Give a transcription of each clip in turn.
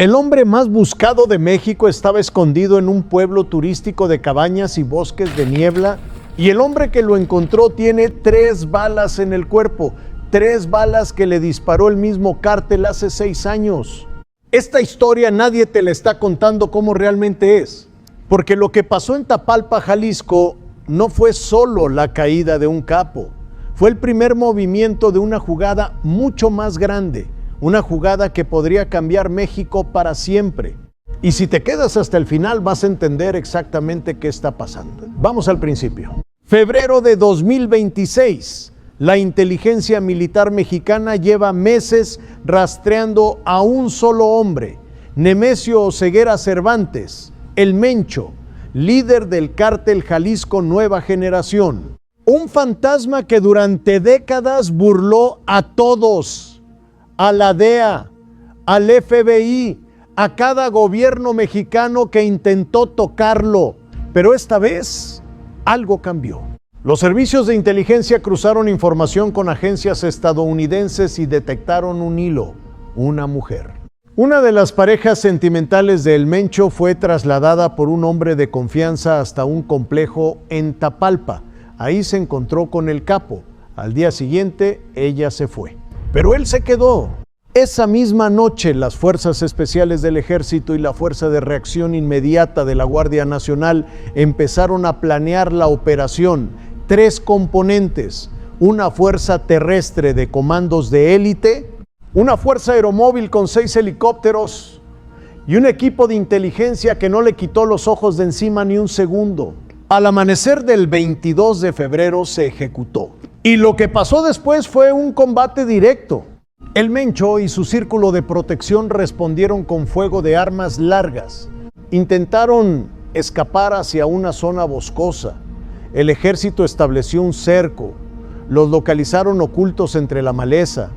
El hombre más buscado de México estaba escondido en un pueblo turístico de cabañas y bosques de niebla, y el hombre que lo encontró tiene 3 balas en el cuerpo, 3 balas que le disparó el mismo cártel hace 6 años. Esta historia nadie te la está contando como realmente es, porque lo que pasó en Tapalpa, Jalisco, no fue solo la caída de un capo, fue el primer movimiento de una jugada mucho más grande, una jugada que podría cambiar México para siempre. Y si te quedas hasta el final vas a entender exactamente qué está pasando. Vamos al principio. Febrero de 2026. La inteligencia militar mexicana lleva meses rastreando a un solo hombre, Nemesio Oseguera Cervantes, el Mencho, líder del cártel Jalisco Nueva Generación. Un fantasma que durante décadas burló a todos, a la DEA, al FBI, a cada gobierno mexicano que intentó tocarlo. Pero esta vez algo cambió. Los servicios de inteligencia cruzaron información con agencias estadounidenses y detectaron un hilo, una mujer. Una de las parejas sentimentales de El Mencho fue trasladada por un hombre de confianza hasta un complejo en Tapalpa. Ahí se encontró con el capo. Al día siguiente, ella se fue. Pero él se quedó. Esa misma noche, las fuerzas especiales del Ejército y la Fuerza de Reacción Inmediata de la Guardia Nacional empezaron a planear la operación. 3 componentes: una fuerza terrestre de comandos de élite, una fuerza aeromóvil con 6 helicópteros y un equipo de inteligencia que no le quitó los ojos de encima ni un segundo. Al amanecer del 22 de febrero se ejecutó. Y lo que pasó después fue un combate directo. El Mencho y su círculo de protección respondieron con fuego de armas largas. Intentaron escapar hacia una zona boscosa. El ejército estableció un cerco. Los localizaron ocultos entre la maleza.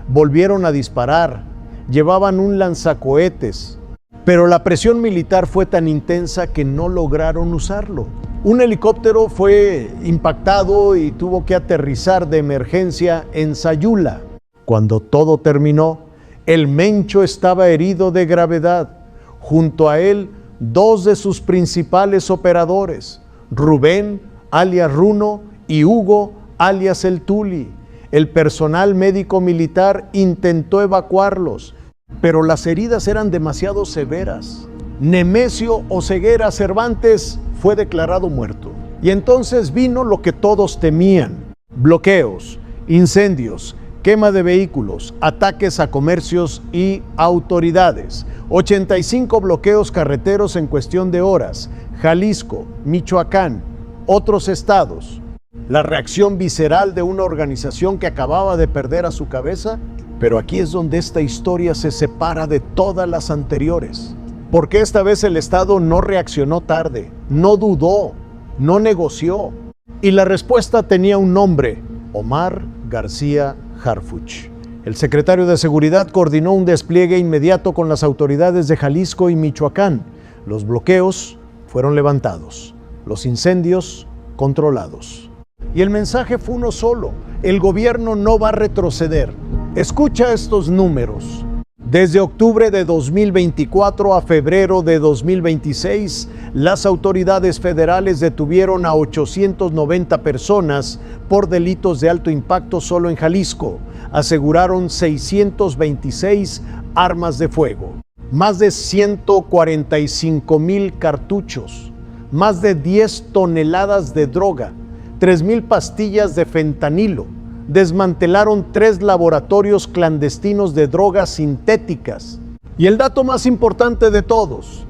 Volvieron a disparar. Llevaban un lanzacohetes. Pero la presión militar fue tan intensa que no lograron usarlo. Un helicóptero fue impactado y tuvo que aterrizar de emergencia en Sayula. Cuando todo terminó, el Mencho estaba herido de gravedad. Junto a él, 2 de sus principales operadores, Rubén, alias Runo, y Hugo, alias El Tuli. El personal médico militar intentó evacuarlos, pero las heridas eran demasiado severas. Nemesio Oseguera Cervantes fue declarado muerto. Y entonces vino lo que todos temían: bloqueos, incendios, quema de vehículos, ataques a comercios y autoridades. 85 bloqueos carreteros en cuestión de horas. Jalisco, Michoacán, otros estados. La reacción visceral de una organización que acababa de perder a su cabeza. Pero aquí es donde esta historia se separa de todas las anteriores. Porque esta vez el Estado no reaccionó tarde, no dudó, no negoció. Y la respuesta tenía un nombre: Omar García Harfuch. El secretario de Seguridad coordinó un despliegue inmediato con las autoridades de Jalisco y Michoacán. Los bloqueos fueron levantados, los incendios controlados. Y el mensaje fue uno solo: el gobierno no va a retroceder. Escucha estos números. Desde octubre de 2024 a febrero de 2026, las autoridades federales detuvieron a 890 personas por delitos de alto impacto solo en Jalisco. Aseguraron 626 armas de fuego, más de 145,000 cartuchos, más de 10 toneladas de droga, 3,000 pastillas de fentanilo. Desmantelaron 3 laboratorios clandestinos de drogas sintéticas. Y el dato más importante de todos: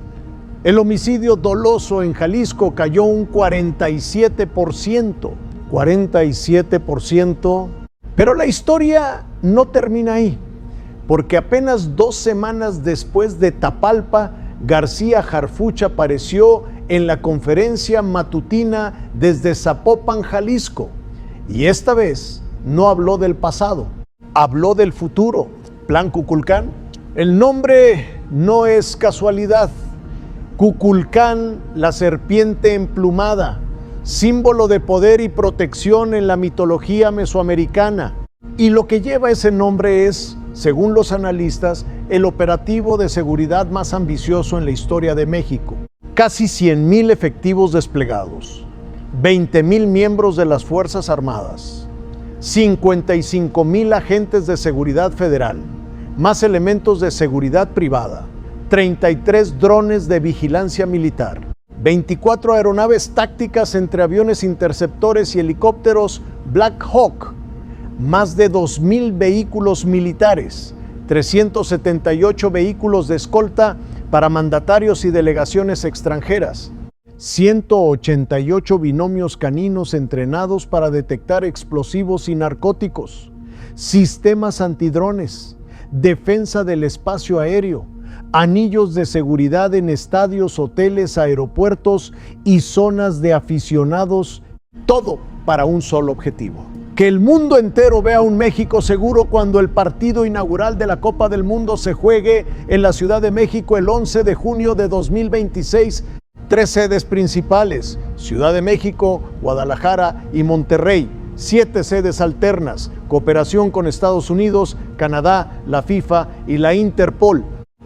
el homicidio doloso en Jalisco cayó un 47%. 47%. Pero la historia no termina ahí, porque apenas 2 semanas después de Tapalpa, García Harfuch apareció en la conferencia matutina desde Zapopan, Jalisco. Y esta vez no habló del pasado, habló del futuro. Plan Kukulcán. El nombre no es casualidad. Kukulcán, la serpiente emplumada, símbolo de poder y protección en la mitología mesoamericana. Y lo que lleva ese nombre es según los analistas, el operativo de seguridad más ambicioso en la historia de México. Casi 100,000 efectivos desplegados, 20,000 miembros de las Fuerzas Armadas, 55,000 agentes de seguridad federal, más elementos de seguridad privada, 33 drones de vigilancia militar, 24 aeronaves tácticas entre aviones interceptores y helicópteros Black Hawk, más de 2,000 vehículos militares, 378 vehículos de escolta para mandatarios y delegaciones extranjeras, 188 binomios caninos entrenados para detectar explosivos y narcóticos, sistemas antidrones, defensa del espacio aéreo, anillos de seguridad en estadios, hoteles, aeropuertos y zonas de aficionados, todo para un solo objetivo: que el mundo entero vea un México seguro cuando el partido inaugural de la Copa del Mundo se juegue en la Ciudad de México el 11 de junio de 2026. 3 sedes principales: Ciudad de México, Guadalajara y Monterrey. 7 sedes alternas: cooperación con Estados Unidos, Canadá, la FIFA y la Interpol.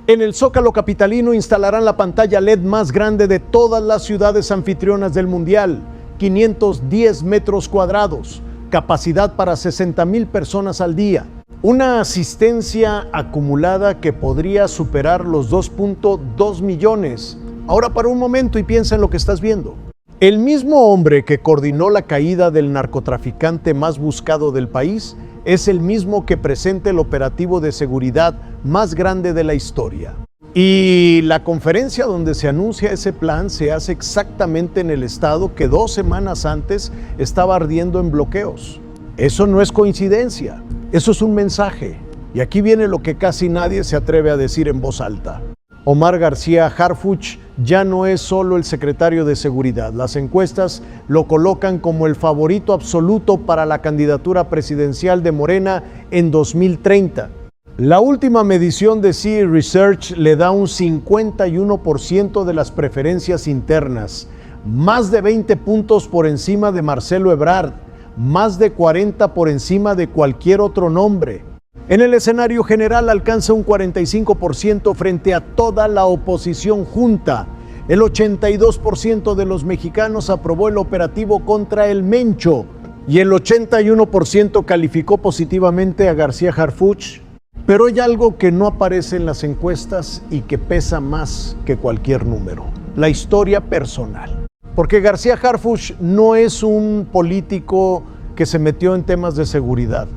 En el Zócalo capitalino instalarán la pantalla LED más grande de todas las ciudades anfitrionas del Mundial, 510 metros cuadrados, capacidad para 60,000 personas al día. Una asistencia acumulada que podría superar los 2.2 millones. Ahora para un momento y piensa en lo que estás viendo. El mismo hombre que coordinó la caída del narcotraficante más buscado del país es el mismo que presenta el operativo de seguridad más grande de la historia. Y la conferencia donde se anuncia ese plan se hace exactamente en el estado que 2 semanas antes estaba ardiendo en bloqueos. Eso no es coincidencia, eso es un mensaje. Y aquí viene lo que casi nadie se atreve a decir en voz alta. Omar García Harfuch ya no es solo el secretario de Seguridad. Las encuestas lo colocan como el favorito absoluto para la candidatura presidencial de Morena en 2030. La última medición de CE Research le da un 51% de las preferencias internas, más de 20 puntos por encima de Marcelo Ebrard, más de 40 por encima de cualquier otro nombre. En el escenario general alcanza un 45% frente a toda la oposición junta. El 82% de los mexicanos aprobó el operativo contra el Mencho y el 81% calificó positivamente a García Harfuch. Pero hay algo que no aparece en las encuestas y que pesa más que cualquier número: la historia personal. Porque García Harfuch no es un político que se metió en temas de seguridad.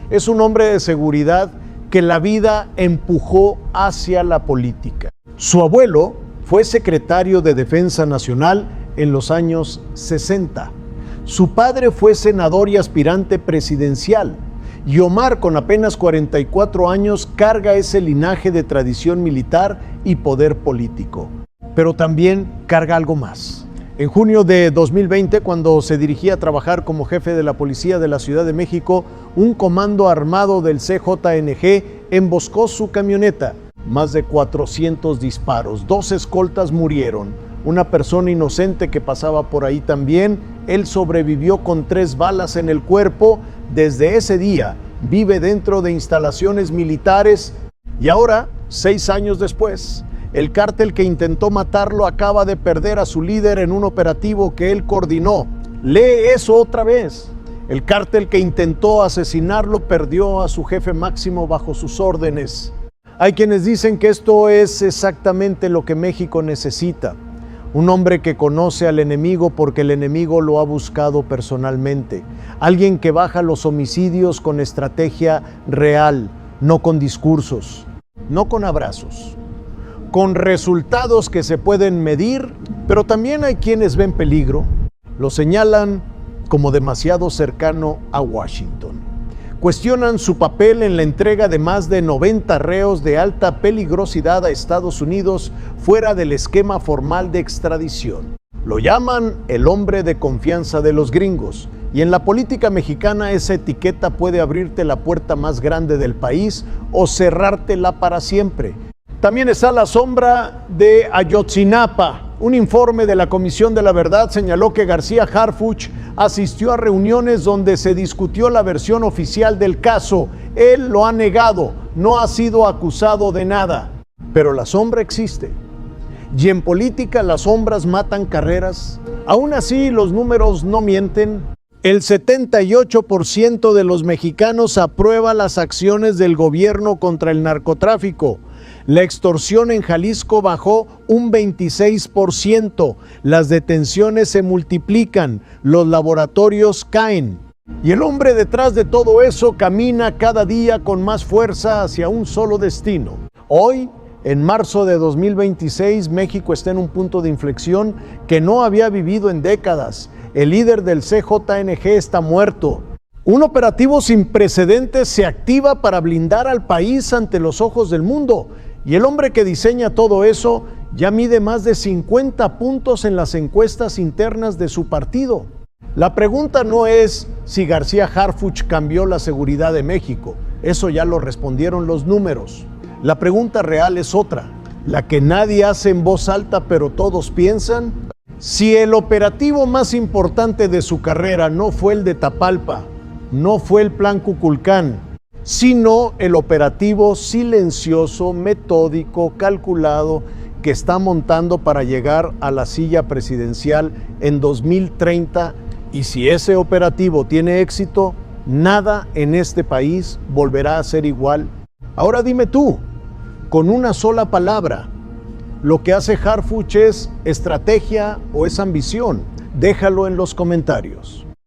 Es un hombre de seguridad que la vida empujó hacia la política. Su abuelo fue secretario de Defensa Nacional en los años 60. Su padre fue senador y aspirante presidencial. Y Omar, con apenas 44 años, carga ese linaje de tradición militar y poder político. Pero también carga algo más. En junio de 2020, cuando se dirigía a trabajar como jefe de la policía de la Ciudad de México, un comando armado del CJNG emboscó su camioneta. Más de 400 disparos, 2 escoltas murieron. Una persona inocente que pasaba por ahí también. Él sobrevivió con 3 balas en el cuerpo. Desde ese día vive dentro de instalaciones militares y ahora, 6 años después, el cártel que intentó matarlo acaba de perder a su líder en un operativo que él coordinó. Lee eso otra vez. El cártel que intentó asesinarlo perdió a su jefe máximo bajo sus órdenes. Hay quienes dicen que esto es exactamente lo que México necesita. Un hombre que conoce al enemigo porque el enemigo lo ha buscado personalmente. Alguien que baja los homicidios con estrategia real, no con discursos, no con abrazos, con resultados que se pueden medir, pero también hay quienes ven peligro. Lo señalan como demasiado cercano a Washington. Cuestionan su papel en la entrega de más de 90 reos de alta peligrosidad a Estados Unidos fuera del esquema formal de extradición. Lo llaman el hombre de confianza de los gringos, y en la política mexicana esa etiqueta puede abrirte la puerta más grande del país o cerrártela para siempre. También está la sombra de Ayotzinapa, Un informe de la Comisión de la Verdad señaló que García Harfuch asistió a reuniones donde se discutió la versión oficial del caso. Él lo ha negado, no ha sido acusado de nada. Pero la sombra existe. Y en política las sombras matan carreras. Aún así, los números no mienten. El 78% de los mexicanos aprueba las acciones del gobierno contra el narcotráfico. La extorsión en Jalisco bajó un 26%. Las detenciones se multiplican. Los laboratorios caen. Y el hombre detrás de todo eso camina cada día con más fuerza hacia un solo destino. Hoy, en marzo de 2026, México está en un punto de inflexión que no había vivido en décadas. El líder del CJNG está muerto. Un operativo sin precedentes se activa para blindar al país ante los ojos del mundo. Y el hombre que diseña todo eso ya mide más de 50 puntos en las encuestas internas de su partido. La pregunta no es si García Harfuch cambió la seguridad de México. Eso ya lo respondieron los números. La pregunta real es otra, la que nadie hace en voz alta pero todos piensan. Si el operativo más importante de su carrera no fue el de Tapalpa, no fue el Plan Kukulcán, sino el operativo silencioso, metódico, calculado que está montando para llegar a la silla presidencial en 2030, y si ese operativo tiene éxito, nada en este país volverá a ser igual. Ahora dime tú, con una sola palabra, ¿lo que hace Harfuch es estrategia o es ambición? Déjalo en los comentarios.